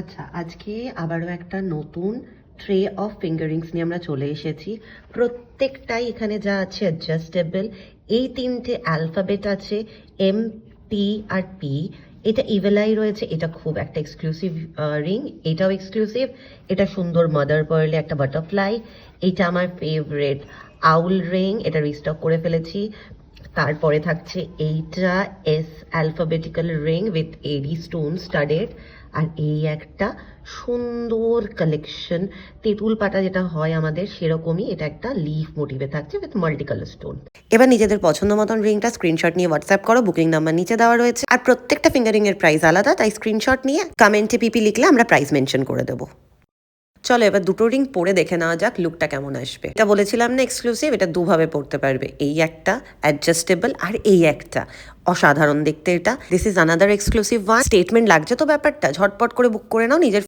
আচ্ছা, আজকে আবারও একটা নতুন ট্রে অফ ফিঙ্গারিংস নিয়ে আমরা চলে এসেছি। প্রত্যেকটাই এখানে যা আছে অ্যাডজাস্টেবল। এই তিনটে অ্যালফাবেট আছে, এম, পি আর পি। এটা ইভেলাই রয়েছে, এটা খুব একটা এক্সক্লুসিভ রিং, এটাও এক্সক্লুসিভ। এটা সুন্দর মাদার পার্লে একটা বাটারফ্লাই। এটা আমার ফেভারেট আউল রিং, এটা রিস্টক করে ফেলেছি। তারপরে থাকছে এইটা S alphabetical ring with AD stone studded. আর এই একটা সুন্দর কালেকশন, তেঁতুল পাতা যেটা হয় আমাদের সেরকমই, এটা একটা লিফ মোটিভে থাকছে উইথ মাল্টি কালার স্টোন। এবার নিজেদের পছন্দ মতন রিংটা স্ক্রিনশট নিয়ে হোয়াটসঅ্যাপ করো, বুকিং নাম্বার নিচে দেওয়া রয়েছে। আর প্রত্যেকটা ফিঙ্গারিং এর প্রাইস আলাদা, তাই স্ক্রিনশট নিয়ে কমেন্টে পিপি লিখলে আমরা প্রাইস মেনশন করে দেবো। চলো এবার দুটো রিং পরে দেখে নেওয়া যাক লুকটা কেমন আসবে। এটা বলেছিলাম না এক্সক্লুসিভ, এটা দুভাবে পড়তে পারবে। এই একটা অ্যাডজাস্টেবল আর এই একটা অসাধারণ দেখতে। এটা this is another exclusive one. Statement লাগছে তো ব্যাপারটা, ঝটপট করে বুক করে নাও নিজের